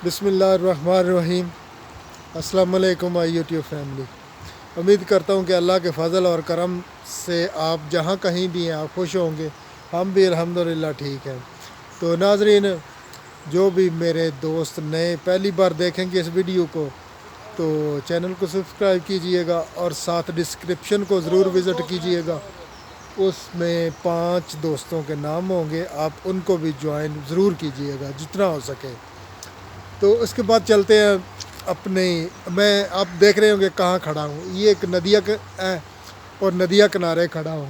बिस्मिल्लाहिर्रहमानिर्रहीम। अस्सलाम वालेकुम माय यूट्यूब फैमिली। उम्मीद करता हूँ कि अल्लाह के फ़ज़ल और करम से आप जहाँ कहीं भी हैं आप खुश होंगे। हम भी अल्हम्दुलिल्लाह ठीक हैं। तो नाज़रीन, जो भी मेरे दोस्त नए पहली बार देखेंगे इस वीडियो को तो चैनल को सब्सक्राइब कीजिएगा और साथ डिस्क्रिप्शन को ज़रूर विज़िट कीजिएगा। उसमें 5 दोस्तों के नाम होंगे, आप उनको भी ज्वाइन ज़रूर कीजिएगा जितना हो सके। तो उसके बाद चलते हैं अपने। मैं आप देख रहे होंगे कहाँ खड़ा हूँ, ये एक नदिया है और नदिया किनारे खड़ा हूँ।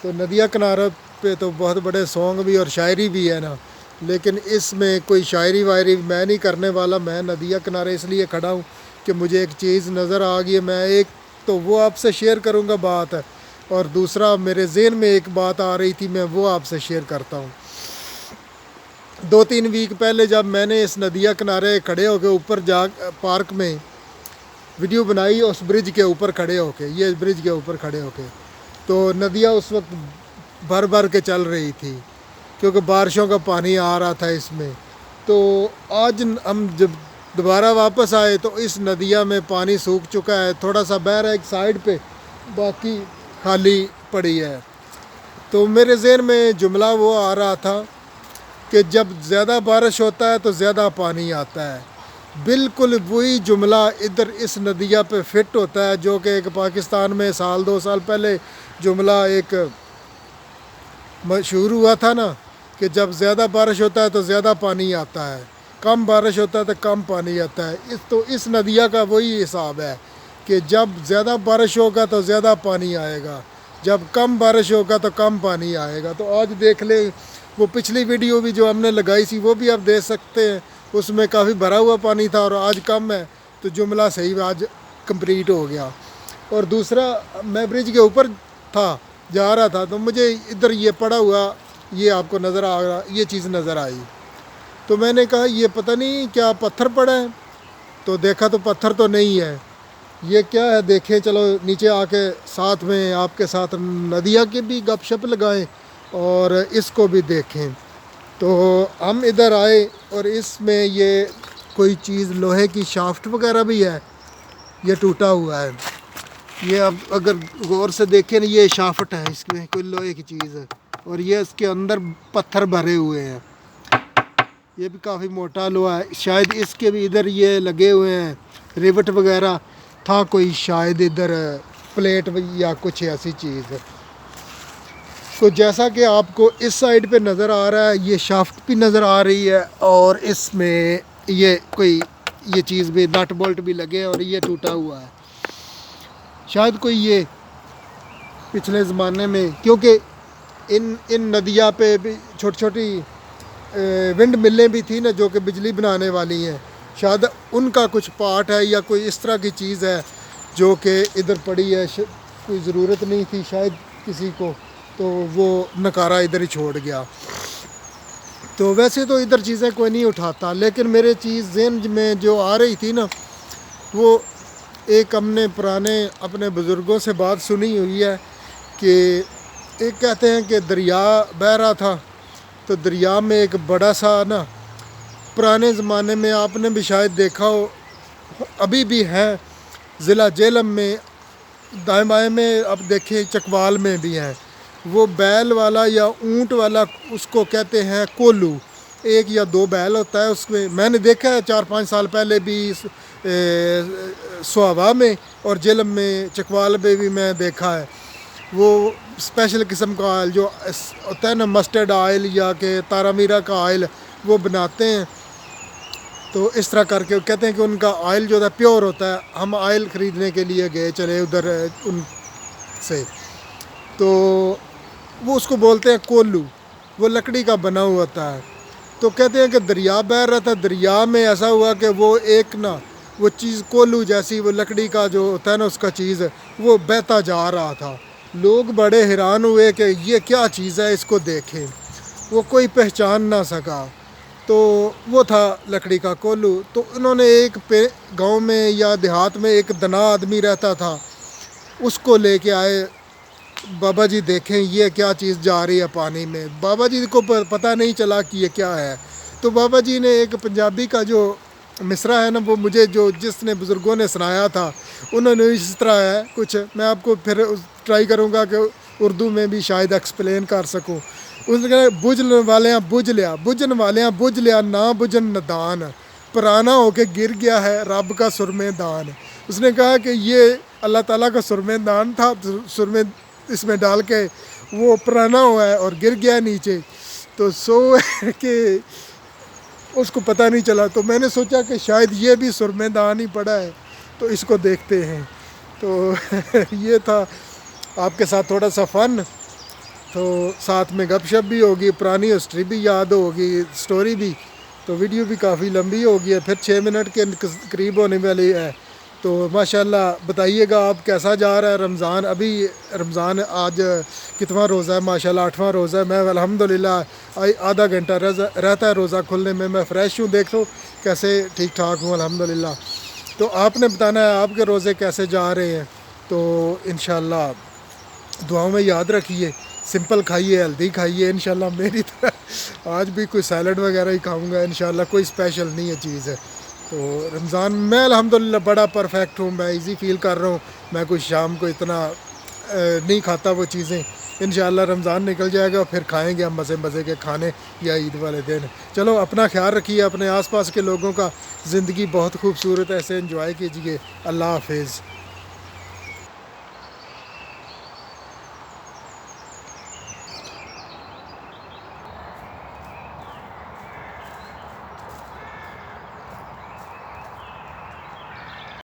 तो नदिया किनारे पे तो बहुत बड़े सॉन्ग भी और शायरी भी है ना, लेकिन इसमें कोई शायरी वायरी मैं नहीं करने वाला। मैं नदिया किनारे इसलिए खड़ा हूँ कि मुझे एक चीज़ नज़र आ गई है, मैं एक तो वो आपसे शेयर करूँगा बात, और दूसरा मेरे ज़हन में एक बात आ रही थी, मैं वो आपसे शेयर करता हूँ। 2-3 वीक पहले जब मैंने इस नदिया किनारे खड़े होकर ऊपर जा पार्क में वीडियो बनाई, उस ब्रिज के ऊपर खड़े होके, ये ब्रिज के ऊपर खड़े होके, तो नदिया उस वक्त भर भर के चल रही थी क्योंकि बारिशों का पानी आ रहा था इसमें। तो आज हम जब दोबारा वापस आए तो इस नदिया में पानी सूख चुका है, थोड़ा सा बह रहा है एक साइड पे, बाकी खाली पड़ी है। तो मेरे ज़हन में जुमला वो आ रहा था कि जब ज़्यादा बारिश होता है तो ज़्यादा पानी आता है। बिल्कुल वही जुमला इधर इस नदिया पे फिट होता है जो कि एक पाकिस्तान में 1-2 साल पहले जुमला एक मशहूर हुआ था ना, कि जब ज़्यादा बारिश होता है तो ज़्यादा पानी आता है, कम बारिश होता है तो कम पानी आता है। इस नदिया का वही हिसाब है कि जब ज़्यादा बारिश होगा तो ज़्यादा पानी आएगा, जब कम बारिश होगा तो कम पानी आएगा। तो आज देख ले, वो पिछली वीडियो भी जो हमने लगाई थी वो भी आप देख सकते हैं, उसमें काफ़ी भरा हुआ पानी था और आज कम है, तो जुमला सही आज कंप्लीट हो गया। और दूसरा, मैं ब्रिज के ऊपर था, जा रहा था, तो मुझे इधर ये पड़ा हुआ ये आपको नज़र आ रहा, ये चीज़ नज़र आई। तो मैंने कहा ये पता नहीं क्या पत्थर पड़ा है, तो देखा तो पत्थर तो नहीं है, ये क्या है देखें। चलो नीचे आके साथ में आपके साथ नदिया की भी गपशप लगाएं और इसको भी देखें। तो हम इधर आए और इसमें ये कोई चीज़ लोहे की शाफ्ट वगैरह भी है, ये टूटा हुआ है। ये अब अगर गौर से देखें ना, ये शाफ्ट है, इसमें कोई लोहे की चीज़ है और ये इसके अंदर पत्थर भरे हुए हैं। ये भी काफ़ी मोटा लोहा है, शायद इसके भी इधर ये लगे हुए हैं रिवट वगैरह था, कोई शायद इधर प्लेट या कुछ ऐसी चीज़ है। तो जैसा कि आपको इस साइड पे नज़र आ रहा है, ये शाफ्ट भी नज़र आ रही है और इसमें ये कोई ये चीज़ भी, नट बोल्ट भी लगे हैं और ये टूटा हुआ है। शायद कोई ये पिछले ज़माने में, क्योंकि इन नदिया पे भी छोटी छोटी विंड मिलें भी थी ना जो कि बिजली बनाने वाली हैं, शायद उनका कुछ पार्ट है या कोई इस तरह की चीज़ है जो कि इधर पड़ी है। कोई ज़रूरत नहीं थी शायद किसी को, तो वो नकारा इधर ही छोड़ गया। तो वैसे तो इधर चीज़ें कोई नहीं उठाता, लेकिन मेरे चीज़ ज़हन में जो आ रही थी ना, वो एक हमने पुराने अपने बुज़ुर्गों से बात सुनी हुई है कि एक कहते हैं कि दरिया बह रहा था, तो दरिया में एक बड़ा सा ना, पुराने ज़माने में आपने भी शायद देखा हो, अभी भी है ज़िला जेहलम में दाएं बाएं में, अब देखें चकवाल में भी हैं, वो बैल वाला या ऊंट वाला, उसको कहते हैं कोल्लू। 1 या 2 बैल होता है उसमें, मैंने देखा है 4-5 साल पहले भी सुहावा में और जेहलम में चकवाल में भी मैं देखा है। वो स्पेशल किस्म का ऑयल जो होता है ना, मस्टर्ड ऑयल या कि तारा मीरा का ऑयल वो बनाते हैं। तो इस तरह करके कहते हैं कि उनका ऑयल जो है प्योर होता है। हम ऑयल ख़रीदने के लिए गए चले उधर उनसे, तो वो उसको बोलते हैं कोल्लू, वो लकड़ी का बना हुआ होता है। तो कहते हैं कि दरिया बह रहा था, दरिया में ऐसा हुआ कि वो एक ना, वो चीज़ कोल्लू जैसी, वो लकड़ी का जो होता है ना उसका चीज़, वो बहता जा रहा था। लोग बड़े हैरान हुए कि ये क्या चीज़ है, इसको देखें। वो कोई पहचान ना सका, तो वो था लकड़ी का कोल्लू। तो उन्होंने एक गांव में या देहात में एक दना आदमी रहता था, उसको लेके आए, बाबा जी देखें ये क्या चीज़ जा रही है पानी में। बाबा जी को पता नहीं चला कि ये क्या है। तो बाबा जी ने एक पंजाबी का जो مصرع ہے نا وہ مجھے جس نے بزرگوں نے سنایا تھا انہوں نے اس طرح ہے کچھ، میں آپ کو پھر ٹرائی کروں گا کہ اردو میں بھی شاید ایکسپلین کر سکوں۔ اس نے کہا بجھن والیاں بجھ لیا، بجھن والیاں بجھ لیا، نہ بجھن ندان، پرانا ہو کے گر گیا ہے رب کا سرمے دان۔ اس نے کہا کہ یہ اللہ تعالیٰ کا سرمے دان تھا، سرمے اس میں ڈال کے وہ پرانا ہوا ہے اور گر گیا نیچے، تو سو ہے کہ اس کو پتہ نہیں چلا۔ تو میں نے سوچا کہ شاید یہ بھی سرمے دان ہی پڑا ہے، تو اس کو دیکھتے ہیں۔ تو یہ تھا آپ کے ساتھ تھوڑا سا فن، تو ساتھ میں گپ شپ بھی ہوگی، پرانی ہسٹری بھی یاد ہوگی، سٹوری بھی۔ تو ویڈیو بھی کافی لمبی ہوگی ہے، پھر 6 منٹ کے قریب ہونے والی ہے۔ تو ماشاءاللہ بتائیے گا آپ کیسا جا رہا ہے رمضان۔ ابھی رمضان آج کتواں روزہ ہے؟ ماشاءاللہ 8واں روزہ ہے۔ میں الحمدللہ آدھا گھنٹہ رہتا ہے روزہ کھلنے میں فریش ہوں، دیکھو کیسے ٹھیک ٹھاک ہوں الحمدللہ۔ تو آپ نے بتانا ہے آپ کے روزے کیسے جا رہے ہیں۔ تو انشاءاللہ دعاؤں میں یاد رکھیے، سمپل کھائیے، ہیلدی کھائیے انشاءاللہ، میری طرح آج بھی کوئی سیلڈ وغیرہ ہی کھاؤں گا انشاءاللہ، کوئی اسپیشل نہیں ہے چیز ہے۔ تو رمضان میں الحمدللہ بڑا پرفیکٹ ہوں، میں ایزی فیل کر رہا ہوں، میں کوئی شام کو اتنا نہیں کھاتا وہ چیزیں۔ انشاءاللہ رمضان نکل جائے گا پھر کھائیں گے ہم مزے مزے کے کھانے یا عید والے دن۔ چلو اپنا خیال رکھیے، اپنے آس پاس کے لوگوں کا زندگی بہت خوبصورت ہے، ایسے انجوائے کیجیے۔ اللہ حافظ۔